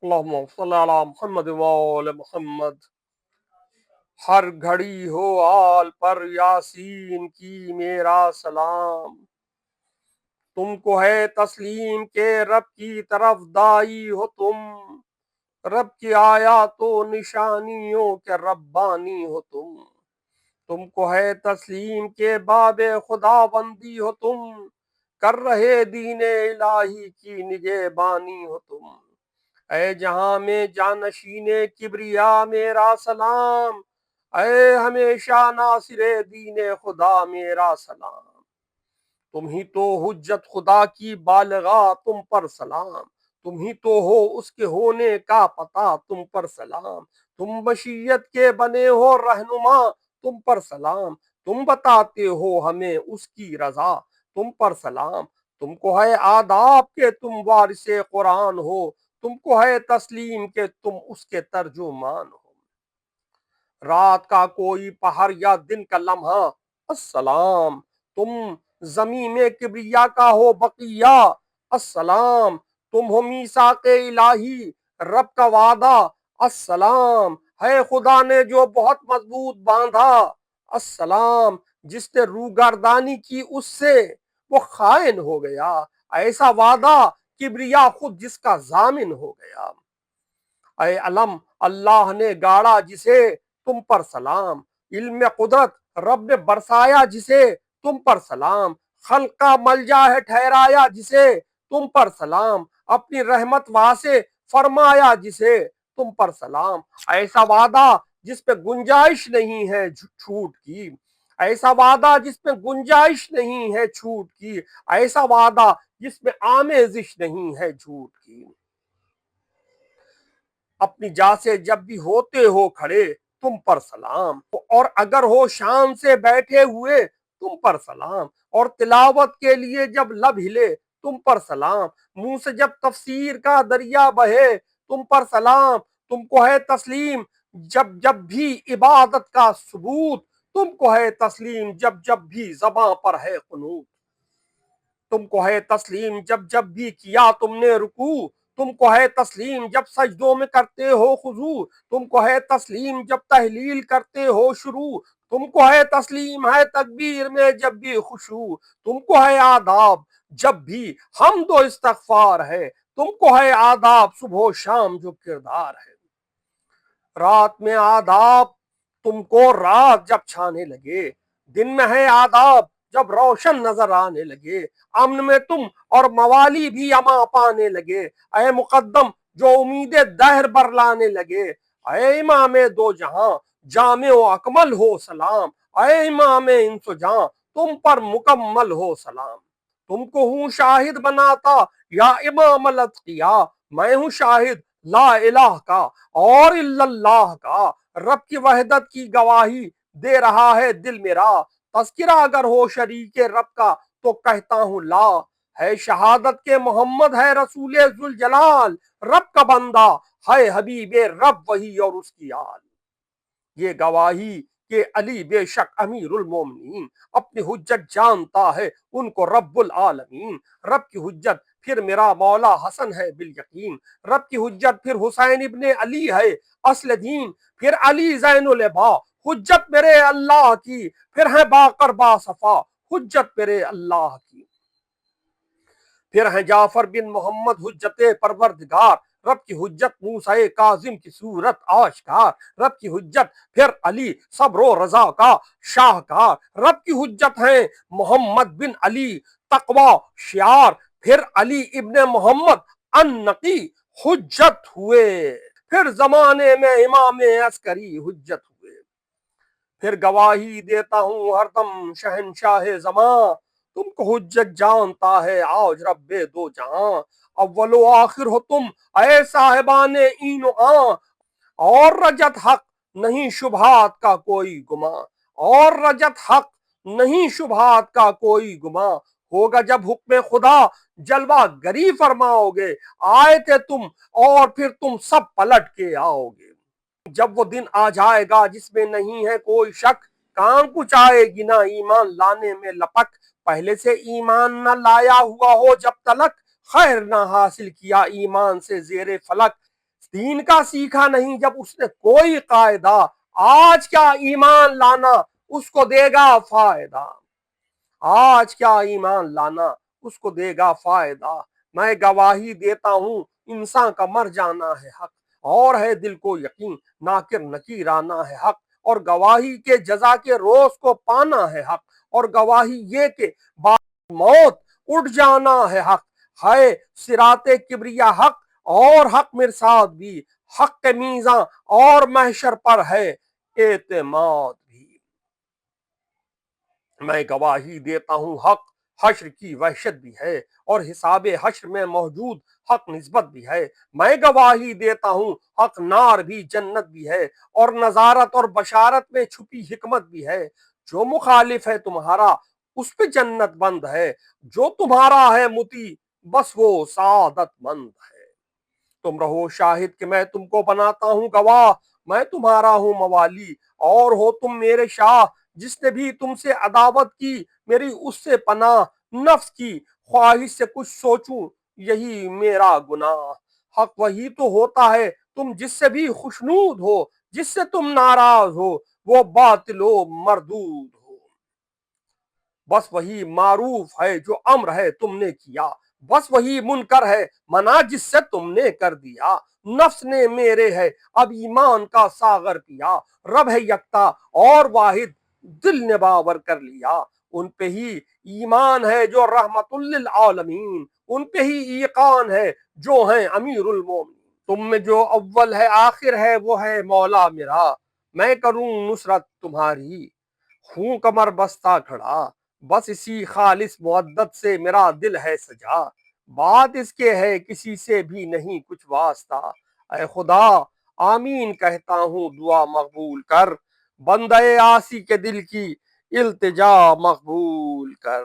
اللہم صلی علی محمد وآل محمد۔ ہر گھڑی ہو آل پر یاسین کی میرا سلام، تم کو ہے تسلیم کہ رب کی طرف دائی ہو تم، رب کی آیات و نشانیوں کے ربانی ہو تم کو ہے تسلیم کہ باب خدا بندی ہو تم، کر رہے دین الہی کی نگہبانی ہو تم۔ اے جہاں میں جانشین کبریا میرا سلام، اے ہمیشہ ناصر دین خدا میرا سلام، تم ہی تو حجت خدا کی بالغا تم پر سلام، تم ہی تو ہو اس کے ہونے کا پتہ تم پر سلام، تم مشیت کے بنے ہو رہنما تم پر سلام، تم بتاتے ہو ہمیں اس کی رضا تم پر سلام، تم کو ہے آداب کہ تم وارث قرآن ہو، تم کو ہے تسلیم کہ تم اس کے ترجمان ہو۔ رات کا کوئی پہر یا دن کا لمحہ السلام، تم زمین میں کبریا کا ہو بقیہ السلام، تم ہو میثاق الہی رب کا وعدہ السلام، ہے خدا نے جو بہت مضبوط باندھا السلام، جس نے روگردانی کی اس سے وہ خائن ہو گیا، ایسا وعدہ کبریا خود جس کا ضامن ہو گیا۔ اے علم اللہ نے گاڑا جسے تم پر سلام، علم قدرت رب نے برسایا جسے تم پر سلام، خلق کا ملجا ہے ٹھہرایا جسے تم پر سلام، اپنی رحمت واسع فرمایا جسے تم پر سلام، ایسا وعدہ جس پہ گنجائش نہیں ہے چھوٹ کی، ایسا وعدہ جس میں گنجائش نہیں ہے چھوٹ کی، ایسا وعدہ جس میں آمیزش نہیں ہے جھوٹ کی۔ اپنی جا سے جب بھی ہوتے ہو کھڑے تم پر سلام، اور اگر ہو شان سے بیٹھے ہوئے تم پر سلام، اور تلاوت کے لیے جب لب ہلے تم پر سلام، منہ سے جب تفسیر کا دریا بہے تم پر سلام، تم کو ہے تسلیم جب جب بھی عبادت کا ثبوت، تم کو ہے تسلیم جب جب بھی زباں پر ہے قنوت، تم کو ہے تسلیم جب جب بھی کیا تم نے رکوع، تم کو ہے تسلیم جب سجدوں میں کرتے ہو خضوع، تم کو ہے تسلیم جب تحلیل کرتے ہو شروع، تم کو ہے تسلیم ہے تکبیر میں جب بھی خشوع، تم کو ہے آداب جب بھی حمد و استغفار ہے، تم کو ہے آداب صبح و شام جو کردار ہے۔ رات میں آداب تم کو رات جب چھانے لگے، دن میں ہے آداب جب روشن نظر آنے لگے، امن میں تم اور موالی بھی اما پانے لگے، اے مقدم جو امید دہر بر لانے لگے، اے امام دو جہاں جامع و اکمل ہو سلام، اے امام انس و جاں تم پر مکمل ہو سلام، تم کو ہوں شاہد بناتا یا امام الاتقیاء، میں ہوں شاہد لا الہ کا اور الا اللہ کا، رب کی وحدت کی گواہی دے رہا ہے دل میرا، تذکرہ اگر ہو شریک رب کا تو کہتا ہوں لا، ہے شہادت کے محمد ہے رسول ذوالجلال، رب کا بندہ ہے حبیب رب وہی اور اس کی آل، یہ گواہی کہ علی بے شک امیر المومنین، اپنی حجت جانتا ہے ان کو رب العالمین، رب کی حجت پھر میرا مولا حسن ہے بالیقین، رب کی حجت پھر حسین ابن علی ہے اصل دین، پھر علی زین العبا حجت میرے اللہ کی، پھر ہے باقر باصفا حجت میرے اللہ کی، پھر ہے جعفر بن محمد حجت پروردگار، رب کی حجت موسیٰ کاظم کی صورت آشکار، رب کی حجت پھر علی صبر و رضا کا شاہکار، رب کی حجت ہے محمد بن علی تقوی شعار، پھر علی ابن محمد النقی حجت ہوئے، پھر زمانے میں امام عسکری حجت ہوئے، پھر گواہی دیتا ہوں ہر دم شہنشاہ زمان، تم کو حجت جانتا ہے آج رب دو جہاں، اول و آخر ہو تم اے صاحبان این و آن، اور رجت حق نہیں شبہات کا کوئی گمان، اور رجت حق نہیں شبہات کا کوئی گمان، ہوگا جب حکم خدا جلوہ گری فرماؤ گے، آئے تھے تم اور پھر تم سب پلٹ کے آؤ گے، جب وہ دن آ جائے گا جس میں نہیں ہے کوئی شک، کام کچھ آئے گی نہ ایمان لانے میں لپک، پہلے سے ایمان نہ لایا ہوا ہو جب تلک، خیر نہ حاصل کیا ایمان سے زیر فلک، دین کا سیکھا نہیں جب اس نے کوئی قاعدہ، آج کیا ایمان لانا اس کو دے گا فائدہ، آج کیا ایمان لانا اس کو دے گا فائدہ۔ میں گواہی دیتا ہوں انسان کا مر جانا ہے حق، اور ہے دل کو یقین ناکر نکیرانا ہے حق، اور گواہی کے جزا کے روز کو پانا ہے حق، اور گواہی یہ کہ بعد موت اٹھ جانا ہے حق، ہے صراط کبریا حق اور حق مرصاد بھی، حق میزاں اور محشر پر ہے اعتماد بھی۔ میں گواہی دیتا ہوں حق حشر کی وحشت بھی ہے، اور حساب حشر میں موجود حق نسبت بھی ہے۔ میں گواہی دیتا ہوں حق نار بھی جنت بھی ہے، اور نظارت اور بشارت میں چھپی حکمت بھی ہے۔ جو مخالف ہے تمہارا اس پہ جنت بند ہے، جو تمہارا ہے مطیع بس وہ سعادت مند ہے۔ تم رہو شاہد کہ میں تم کو بناتا ہوں گواہ، میں تمہارا ہوں موالی، اور ہو تم میرے شاہ۔ جس نے بھی تم سے عداوت کی میری اس سے پناہ، نفس کی خواہش سے کچھ سوچوں یہی میرا گناہ۔ حق وہی تو ہوتا ہے تم جس سے بھی خوشنود ہو، جس سے تم ناراض ہو وہ باطل و مردود ہو۔ بس وہی معروف ہے جو امر ہے تم نے کیا، بس وہی منکر ہے منع جس سے تم نے کر دیا۔ نفس نے میرے ہے اب ایمان کا ساغر پیا، رب ہے یکتا اور واحد دل نے باور کر لیا۔ ان پہ ہی ایمان ہے جو رحمت للعالمین، ان پہ ہی ایقان ہے جو ہیں امیر المومنین۔ تم میں جو اول ہے آخر ہے وہ ہے مولا میرا، میں کروں نصرت تمہاری، ہوں کمر بستہ کھڑا، بس اسی خالص مودت سے میرا دل ہے سجا۔ بات اس کے ہے کسی سے بھی نہیں کچھ واسطہ، اے خدا آمین کہتا ہوں دعا مقبول کر، بندے عاصی کے دل کی التجا مقبول کر۔